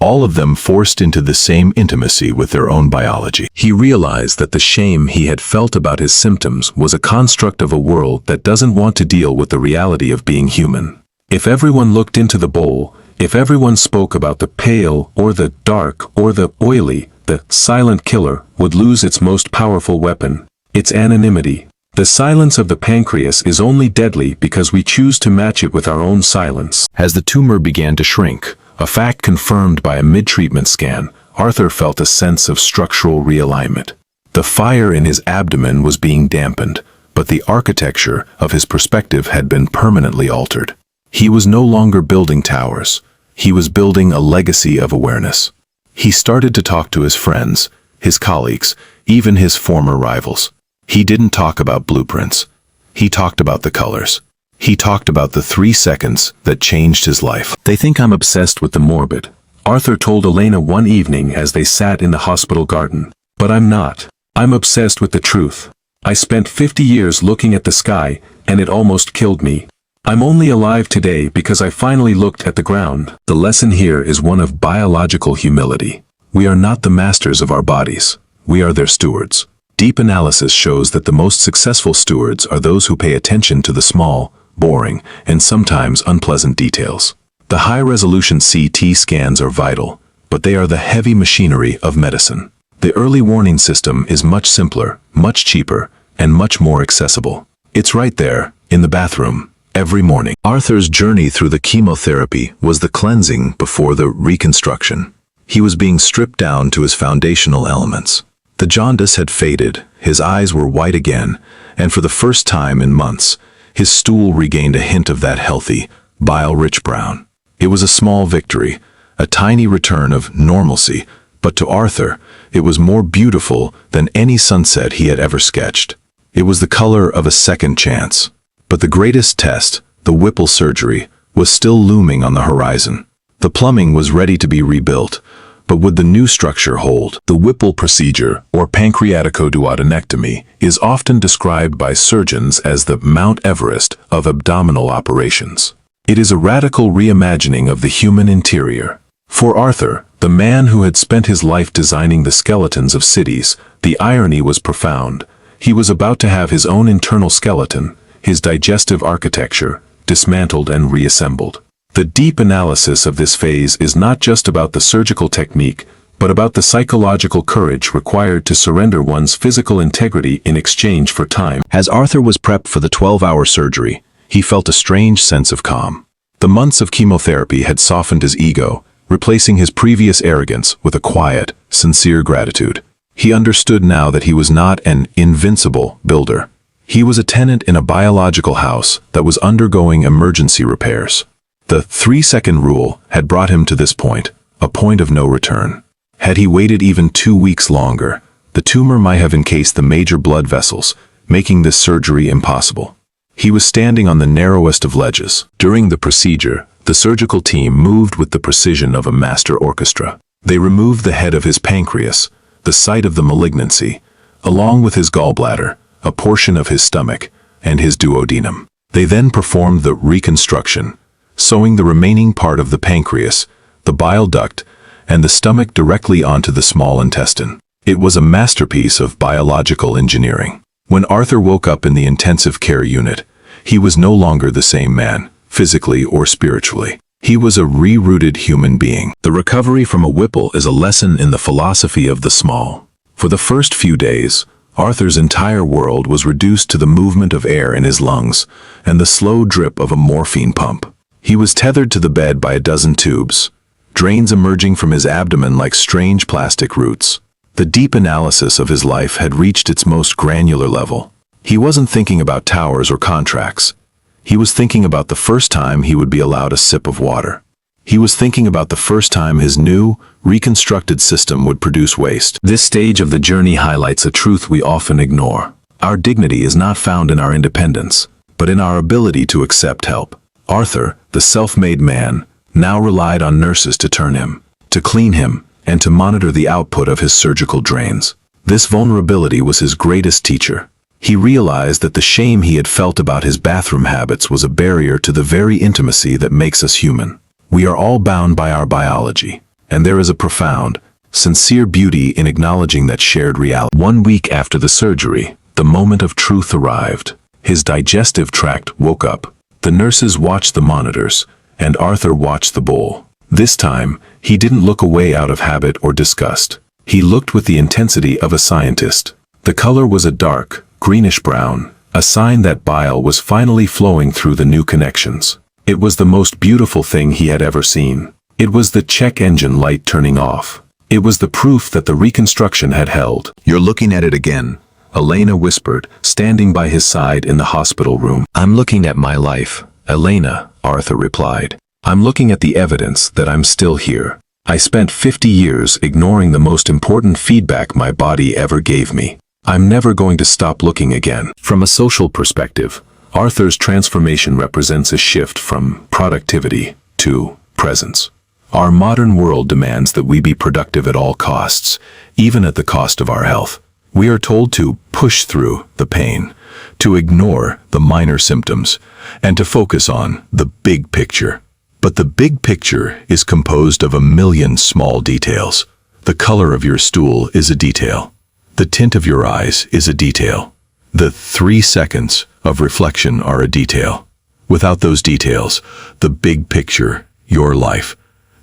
all of them forced into the same intimacy with their own biology. He realized that the shame he had felt about his symptoms was a construct of a world that doesn't want to deal with the reality of being human. If everyone looked into the bowl, if everyone spoke about the pale or the dark or the oily, the silent killer would lose its most powerful weapon, its anonymity. The silence of the pancreas is only deadly because we choose to match it with our own silence. As the tumor began to shrink, a fact confirmed by a mid-treatment scan, Arthur felt a sense of structural realignment. The fire in his abdomen was being dampened, but the architecture of his perspective had been permanently altered. He was no longer building towers. He was building a legacy of awareness. He started to talk to his friends, his colleagues, even his former rivals. He didn't talk about blueprints. He talked about the colors. He talked about the 3 seconds that changed his life. They think I'm obsessed with the morbid, Arthur told Elena one evening as they sat in the hospital garden. But I'm not. I'm obsessed with the truth. I spent 50 years looking at the sky, and it almost killed me. I'm only alive today because I finally looked at the ground. The lesson here is one of biological humility. We are not the masters of our bodies. We are their stewards. Deep analysis shows that the most successful stewards are those who pay attention to the small, boring, and sometimes unpleasant details. The high-resolution CT scans are vital, but they are the heavy machinery of medicine. The early warning system is much simpler, much cheaper, and much more accessible. It's right there, in the bathroom, every morning. Arthur's journey through the chemotherapy was the cleansing before the reconstruction. He was being stripped down to his foundational elements. The jaundice had faded, his eyes were white again, and for the first time in months, his stool regained a hint of that healthy, bile-rich brown. It was a small victory, a tiny return of normalcy, but to Arthur, it was more beautiful than any sunset he had ever sketched. It was the color of a second chance. But the greatest test, the Whipple surgery, was still looming on the horizon. The plumbing was ready to be rebuilt, but would the new structure hold? The Whipple procedure, or pancreaticoduodenectomy, is often described by surgeons as the Mount Everest of abdominal operations. It is a radical reimagining of the human interior. For Arthur, the man who had spent his life designing the skeletons of cities, the irony was profound. He was about to have his own internal skeleton, his digestive architecture, dismantled and reassembled. The deep analysis of this phase is not just about the surgical technique, but about the psychological courage required to surrender one's physical integrity in exchange for time. As Arthur was prepped for the 12-hour surgery, he felt a strange sense of calm. The months of chemotherapy had softened his ego, replacing his previous arrogance with a quiet, sincere gratitude. He understood now that he was not an invincible builder. He was a tenant in a biological house that was undergoing emergency repairs. The 3-second rule had brought him to this point, a point of no return. Had he waited even 2 weeks longer, the tumor might have encased the major blood vessels, making this surgery impossible. He was standing on the narrowest of ledges. During the procedure, the surgical team moved with the precision of a master orchestra. They removed the head of his pancreas, the site of the malignancy, along with his gallbladder, a portion of his stomach, and his duodenum. They then performed the reconstruction, sewing the remaining part of the pancreas, the bile duct, and the stomach directly onto the small intestine. It was a masterpiece of biological engineering. When Arthur woke up in the intensive care unit, he was no longer the same man, physically or spiritually. He was a rerouted human being. The recovery from a Whipple is a lesson in the philosophy of the small. For the first few days, Arthur's entire world was reduced to the movement of air in his lungs and the slow drip of a morphine pump. He was tethered to the bed by a dozen tubes, drains emerging from his abdomen like strange plastic roots. The deep analysis of his life had reached its most granular level. He wasn't thinking about towers or contracts. He was thinking about the first time he would be allowed a sip of water. He was thinking about the first time his new, reconstructed system would produce waste. This stage of the journey highlights a truth we often ignore. Our dignity is not found in our independence, but in our ability to accept help. Arthur, the self-made man, now relied on nurses to turn him, to clean him, and to monitor the output of his surgical drains. This vulnerability was his greatest teacher. He realized that the shame he had felt about his bathroom habits was a barrier to the very intimacy that makes us human. We are all bound by our biology, and there is a profound, sincere beauty in acknowledging that shared reality. 1 week after the surgery, the moment of truth arrived. His digestive tract woke up. The nurses watched the monitors, and Arthur watched the bowl. This time, he didn't look away out of habit or disgust. He looked with the intensity of a scientist. The color was a dark, greenish-brown, a sign that bile was finally flowing through the new connections. It was the most beautiful thing he had ever seen. It was the check engine light turning off. It was the proof that the reconstruction had held. "You're looking at it again," Elena whispered, standing by his side in the hospital room. "I'm looking at my life, Elena," Arthur replied. "I'm looking at the evidence that I'm still here. I spent 50 years ignoring the most important feedback my body ever gave me. I'm never going to stop looking again." From a social perspective, Arthur's transformation represents a shift from productivity to presence. Our modern world demands that we be productive at all costs, even at the cost of our health. We are told to push through the pain, to ignore the minor symptoms, and to focus on the big picture. But the big picture is composed of a million small details. The color of your stool is a detail. The tint of your eyes is a detail. The 3 seconds of reflection are a detail. Without those details, the big picture, your life,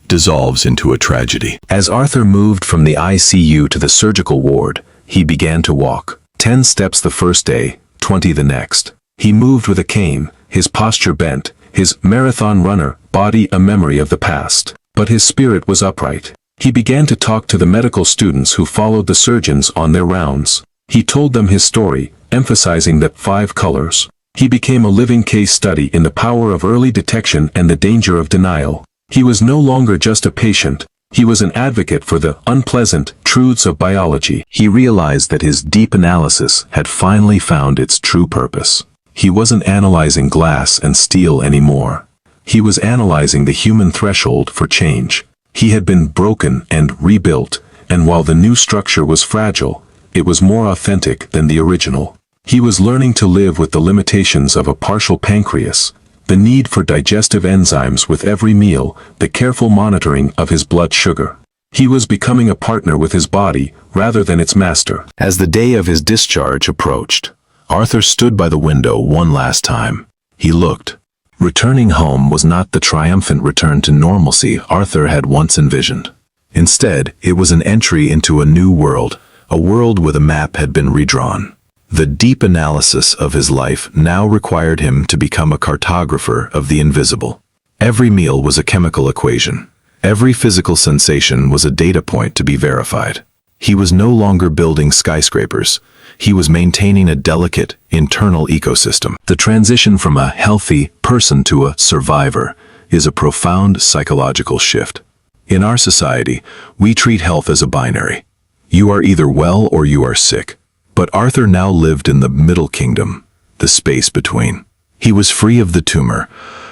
dissolves into a tragedy. As Arthur moved from the ICU to the surgical ward, he began to walk. 10 steps the first day, 20 the next. He moved with a cane, his posture bent, his marathon runner body a memory of the past. But his spirit was upright. He began to talk to the medical students who followed the surgeons on their rounds. He told them his story, emphasizing that 5 colors. He became a living case study in the power of early detection and the danger of denial. He was no longer just a patient. He was an advocate for the unpleasant truths of biology. He realized that his deep analysis had finally found its true purpose. He wasn't analyzing glass and steel anymore. He was analyzing the human threshold for change. He had been broken and rebuilt, and while the new structure was fragile, it was more authentic than the original. He was learning to live with the limitations of a partial pancreas, the need for digestive enzymes with every meal, the careful monitoring of his blood sugar. He was becoming a partner with his body rather than its master. As the day of his discharge approached, Arthur stood by the window one last time. He looked. Returning home was not the triumphant return to normalcy Arthur had once envisioned. Instead, it was an entry into a new world, a world where the map had been redrawn. The deep analysis of his life now required him to become a cartographer of the invisible. Every meal was a chemical equation. Every physical sensation was a data point to be verified. He was no longer building skyscrapers. He was maintaining a delicate, internal ecosystem. The transition from a healthy person to a survivor is a profound psychological shift. In our society, we treat health as a binary. You are either well or you are sick. But Arthur now lived in the middle kingdom, the space between. He was free of the tumor,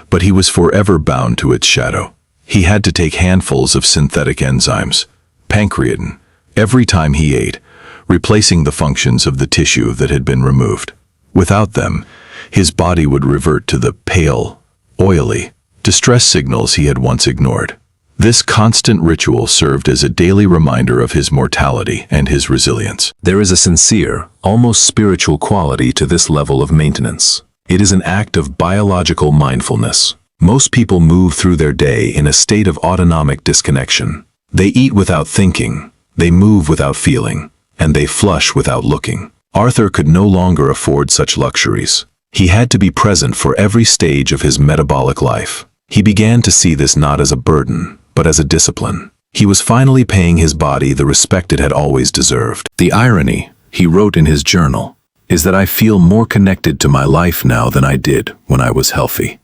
but he was forever bound to its shadow. He had to take handfuls of synthetic enzymes, pancreatin, every time he ate, replacing the functions of the tissue that had been removed. Without them, his body would revert to the pale, oily, distress signals he had once ignored. This constant ritual served as a daily reminder of his mortality and his resilience. There is a sincere, almost spiritual quality to this level of maintenance. It is an act of biological mindfulness. Most people move through their day in a state of autonomic disconnection. They eat without thinking, they move without feeling, and they flush without looking. Arthur could no longer afford such luxuries. He had to be present for every stage of his metabolic life. He began to see this not as a burden, but as a discipline. He was finally paying his body the respect it had always deserved. The irony, he wrote in his journal, is that I feel more connected to my life now than I did when I was healthy.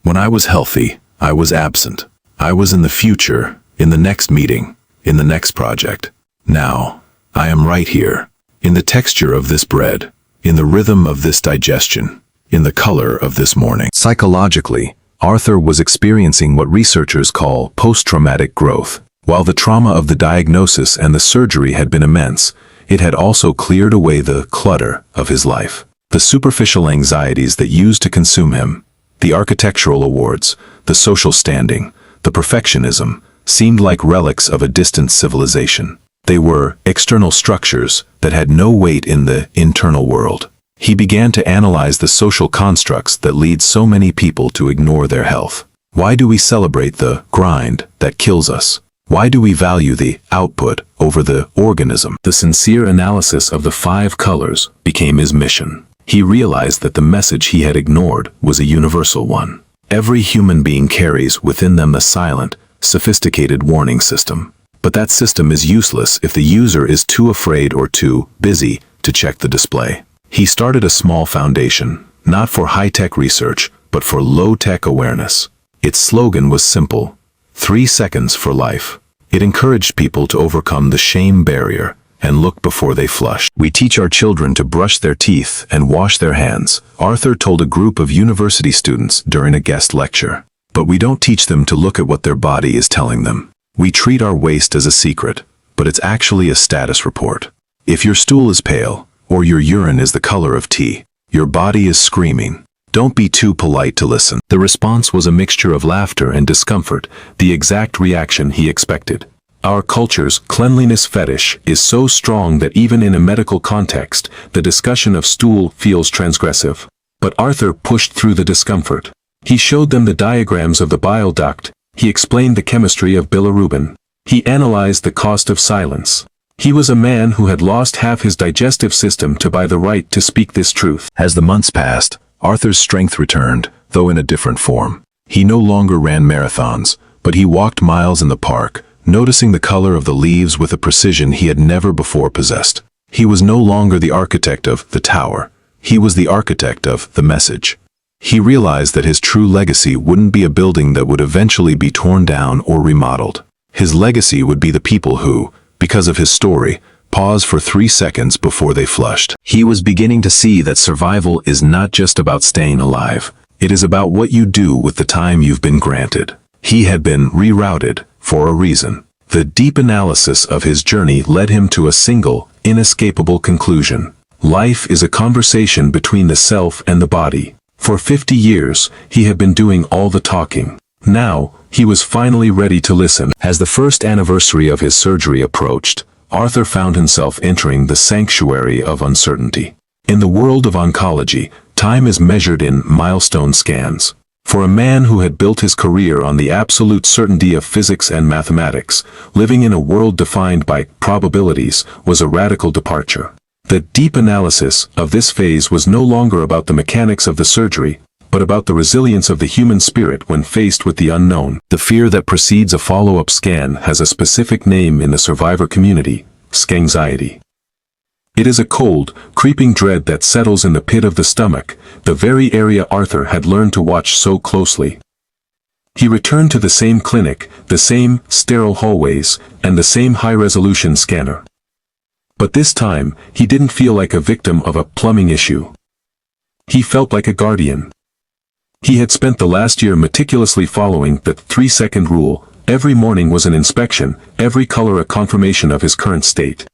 When I was healthy, I was absent. I was in the future, in the next meeting, in the next project. Now, I am right here, in the texture of this bread, in the rhythm of this digestion, in the color of this morning. Psychologically, Arthur was experiencing what researchers call post-traumatic growth. While the trauma of the diagnosis and the surgery had been immense, it had also cleared away the clutter of his life. The superficial anxieties that used to consume him, the architectural awards, the social standing, the perfectionism, seemed like relics of a distant civilization. They were external structures that had no weight in the internal world. He began to analyze the social constructs that lead so many people to ignore their health. Why do we celebrate the grind that kills us? Why do we value the output over the organism? The sincere analysis of the 5 colors became his mission. He realized that the message he had ignored was a universal one. Every human being carries within them a silent, sophisticated warning system. But that system is useless if the user is too afraid or too busy to check the display. He started a small foundation, not for high-tech research, but for low-tech awareness. Its slogan was simple: 3 seconds for life. It encouraged people to overcome the shame barrier and look before they flush. We teach our children to brush their teeth and wash their hands, Arthur told a group of university students during a guest lecture. But we don't teach them to look at what their body is telling them. We treat our waste as a secret, but it's actually a status report. If your stool is pale, or your urine is the color of tea, your body is screaming. Don't be too polite to listen. The response was a mixture of laughter and discomfort, the exact reaction he expected. Our culture's cleanliness fetish is so strong that even in a medical context, the discussion of stool feels transgressive. But Arthur pushed through the discomfort. He showed them the diagrams of the bile duct. He explained the chemistry of bilirubin. He analyzed the cost of silence. He was a man who had lost half his digestive system to buy the right to speak this truth. As the months passed, Arthur's strength returned, though in a different form. He no longer ran marathons, but he walked miles in the park, noticing the color of the leaves with a precision he had never before possessed. He was no longer the architect of the tower. He was the architect of the message. He realized that his true legacy wouldn't be a building that would eventually be torn down or remodeled. His legacy would be the people who, because of his story, paused for 3 seconds before they flushed. He was beginning to see that survival is not just about staying alive. It is about what you do with the time you've been granted. He had been rerouted for a reason. The deep analysis of his journey led him to a single, inescapable conclusion. Life is a conversation between the self and the body. For 50 years, he had been doing all the talking. Now, he was finally ready to listen. As the first anniversary of his surgery approached, Arthur found himself entering the sanctuary of uncertainty. In the world of oncology, time is measured in milestone scans. For a man who had built his career on the absolute certainty of physics and mathematics, living in a world defined by probabilities was a radical departure. The deep analysis of this phase was no longer about the mechanics of the surgery, but about the resilience of the human spirit when faced with the unknown. The fear that precedes a follow-up scan has a specific name in the survivor community: scanxiety. It is a cold, creeping dread that settles in the pit of the stomach, the very area Arthur had learned to watch so closely. He returned to the same clinic, the same sterile hallways, and the same high-resolution scanner. But this time, he didn't feel like a victim of a plumbing issue. He felt like a guardian. He had spent the last year meticulously following the 3-second rule. Every morning was an inspection, every color a confirmation of his current state.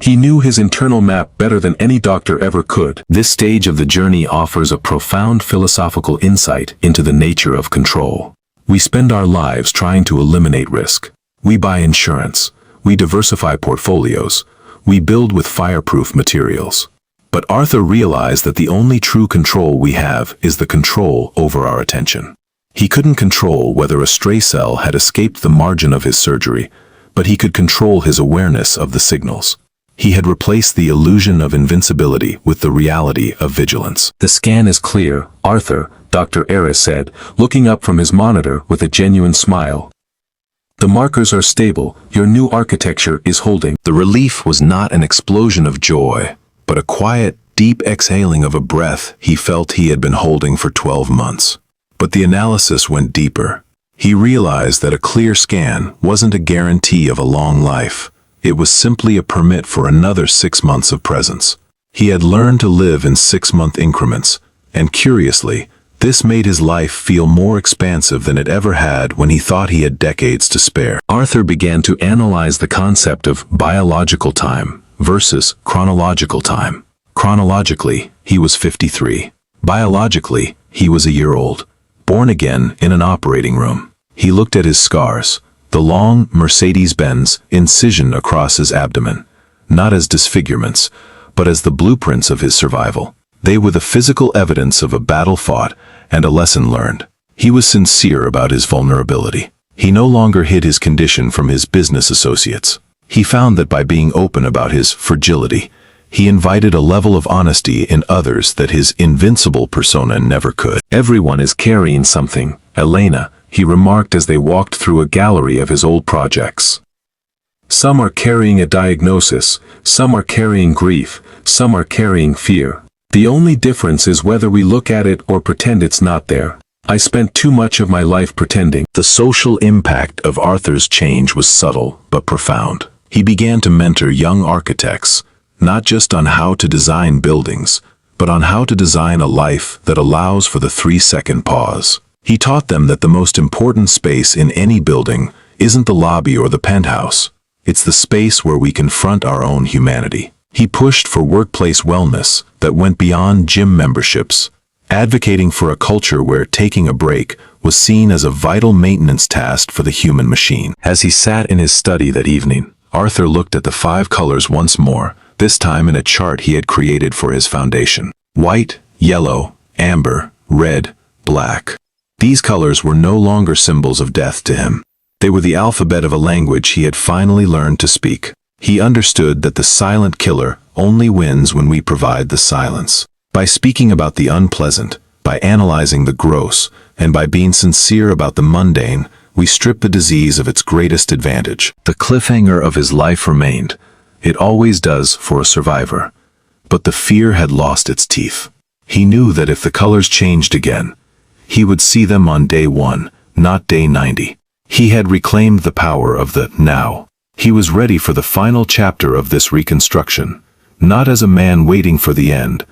He knew his internal map better than any doctor ever could. This stage of the journey offers a profound philosophical insight into the nature of control. We spend our lives trying to eliminate risk. We buy insurance. We diversify portfolios. We build with fireproof materials. But Arthur realized that the only true control we have is the control over our attention. He couldn't control whether a stray cell had escaped the margin of his surgery, but he could control his awareness of the signals. He had replaced the illusion of invincibility with the reality of vigilance. "The scan is clear, Arthur," Dr. Eris said, looking up from his monitor with a genuine smile. "The markers are stable, your new architecture is holding." The relief was not an explosion of joy, but a quiet, deep exhaling of a breath he felt he had been holding for 12 months. But the analysis went deeper. He realized that a clear scan wasn't a guarantee of a long life. It was simply a permit for another 6 months of presence. He had learned to live in 6-month increments, and curiously, this made his life feel more expansive than it ever had when he thought he had decades to spare. Arthur began to analyze the concept of biological time versus chronological time. Chronologically, he was 53. Biologically, he was a year old, born again in an operating room. He looked at his scars, the long Mercedes-Benz incision across his abdomen, not as disfigurements, but as the blueprints of his survival. They were the physical evidence of a battle fought and a lesson learned. He was sincere about his vulnerability. He no longer hid his condition from his business associates. He found that by being open about his fragility, he invited a level of honesty in others that his invincible persona never could. "Everyone is carrying something, Elena," he remarked as they walked through a gallery of his old projects. "Some are carrying a diagnosis, some are carrying grief, some are carrying fear. The only difference is whether we look at it or pretend it's not there. I spent too much of my life pretending." The social impact of Arthur's change was subtle but profound. He began to mentor young architects, not just on how to design buildings, but on how to design a life that allows for the 3-second pause. He taught them that the most important space in any building isn't the lobby or the penthouse. It's the space where we confront our own humanity. He pushed for workplace wellness that went beyond gym memberships, advocating for a culture where taking a break was seen as a vital maintenance task for the human machine. As he sat in his study that evening, Arthur looked at the 5 colors once more, this time in a chart he had created for his foundation. White, yellow, amber, red, black. These colors were no longer symbols of death to him. They were the alphabet of a language he had finally learned to speak. He understood that the silent killer only wins when we provide the silence. By speaking about the unpleasant, by analyzing the gross, and by being sincere about the mundane, we strip the disease of its greatest advantage. The cliffhanger of his life remained. It always does for a survivor. But the fear had lost its teeth. He knew that if the colors changed again, he would see them on day 1, not day 90. He had reclaimed the power of the now. He was ready for the final chapter of this reconstruction, not as a man waiting for the end,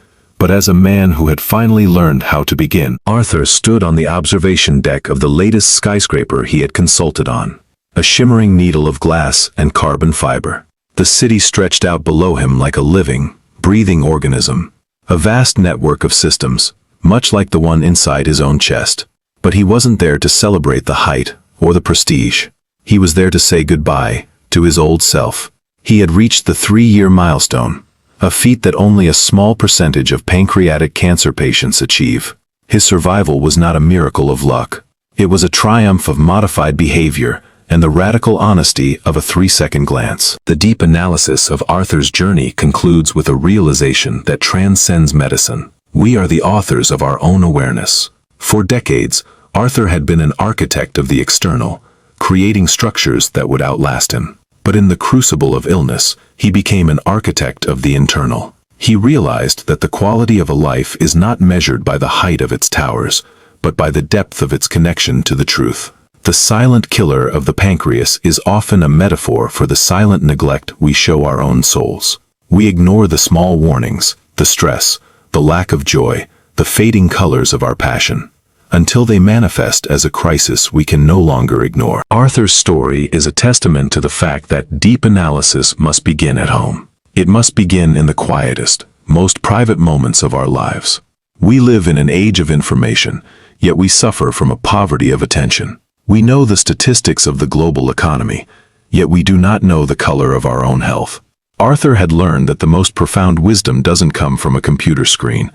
but as a man who had finally learned how to begin. Arthur stood on the observation deck of the latest skyscraper he had consulted on, a shimmering needle of glass and carbon fiber. The city stretched out below him like a living, breathing organism, a vast network of systems, much like the one inside his own chest. But he wasn't there to celebrate the height or the prestige. He was there to say goodbye to his old self. He had reached the 3-year milestone, a feat that only a small percentage of pancreatic cancer patients achieve. His survival was not a miracle of luck. It was a triumph of modified behavior and the radical honesty of a 3-second glance. The deep analysis of Arthur's journey concludes with a realization that transcends medicine. We are the authors of our own awareness. For decades, Arthur had been an architect of the external, creating structures that would outlast him. But in the crucible of illness, he became an architect of the internal. He realized that the quality of a life is not measured by the height of its towers, but by the depth of its connection to the truth. The silent killer of the pancreas is often a metaphor for the silent neglect we show our own souls. We ignore the small warnings, the stress, the lack of joy, the fading colors of our passion, until they manifest as a crisis we can no longer ignore. Arthur's story is a testament to the fact that deep analysis must begin at home. It must begin in the quietest, most private moments of our lives. We live in an age of information, yet we suffer from a poverty of attention. We know the statistics of the global economy, yet we do not know the color of our own health. Arthur had learned that the most profound wisdom doesn't come from a computer screen.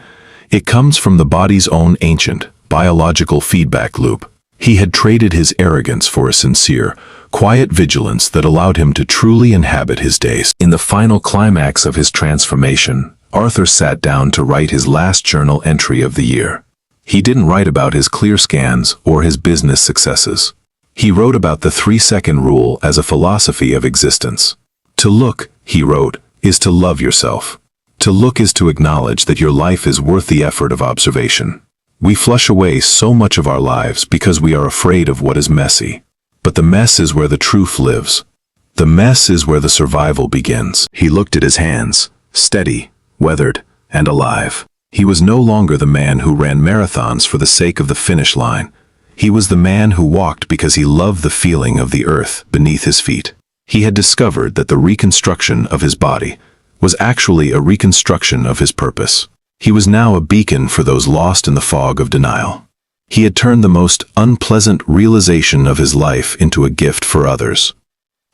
It comes from the body's own ancient, biological feedback loop. He had traded his arrogance for a sincere, quiet vigilance that allowed him to truly inhabit his days. In the final climax of his transformation, Arthur sat down to write his last journal entry of the year. He didn't write about his clear scans or his business successes. He wrote about the 3-second rule as a philosophy of existence. To look, he wrote, is to love yourself. To look is to acknowledge that your life is worth the effort of observation. We flush away so much of our lives because we are afraid of what is messy. But the mess is where the truth lives. The mess is where the survival begins. He looked at his hands, steady, weathered, and alive. He was no longer the man who ran marathons for the sake of the finish line. He was the man who walked because he loved the feeling of the earth beneath his feet. He had discovered that the reconstruction of his body was actually a reconstruction of his purpose. He was now a beacon for those lost in the fog of denial. He had turned the most unpleasant realization of his life into a gift for others.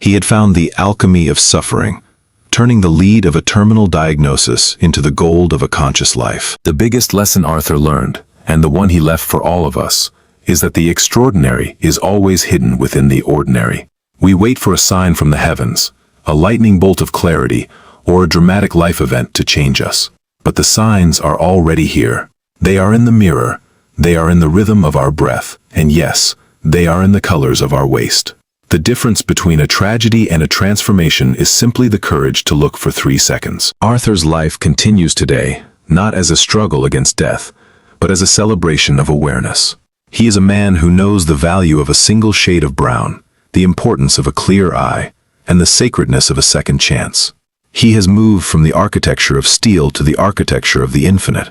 He had found the alchemy of suffering, turning the lead of a terminal diagnosis into the gold of a conscious life. The biggest lesson Arthur learned, and the one he left for all of us, is that the extraordinary is always hidden within the ordinary. We wait for a sign from the heavens, a lightning bolt of clarity, or a dramatic life event to change us. But the signs are already here. They are in the mirror, they are in the rhythm of our breath, and yes, they are in the colors of our waist. The difference between a tragedy and a transformation is simply the courage to look for 3 seconds. Arthur's life continues today, not as a struggle against death, but as a celebration of awareness. He is a man who knows the value of a single shade of brown, the importance of a clear eye, and the sacredness of a second chance. He has moved from the architecture of steel to the architecture of the infinite,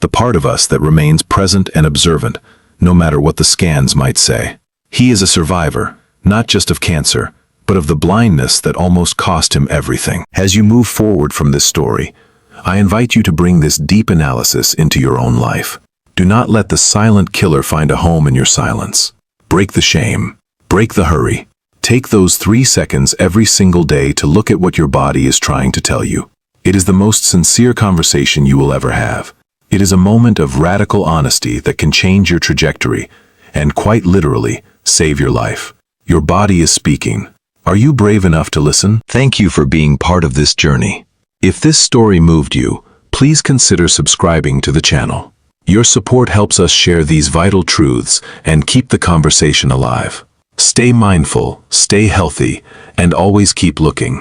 the part of us that remains present and observant, no matter what the scans might say. He is a survivor, not just of cancer, but of the blindness that almost cost him everything. As you move forward from this story, I invite you to bring this deep analysis into your own life. Do not let the silent killer find a home in your silence. Break the shame. Break the hurry. Take those 3 seconds every single day to look at what your body is trying to tell you. It is the most sincere conversation you will ever have. It is a moment of radical honesty that can change your trajectory and, quite literally, save your life. Your body is speaking. Are you brave enough to listen? Thank you for being part of this journey. If this story moved you, please consider subscribing to the channel. Your support helps us share these vital truths and keep the conversation alive. Stay mindful, stay healthy, and always keep looking.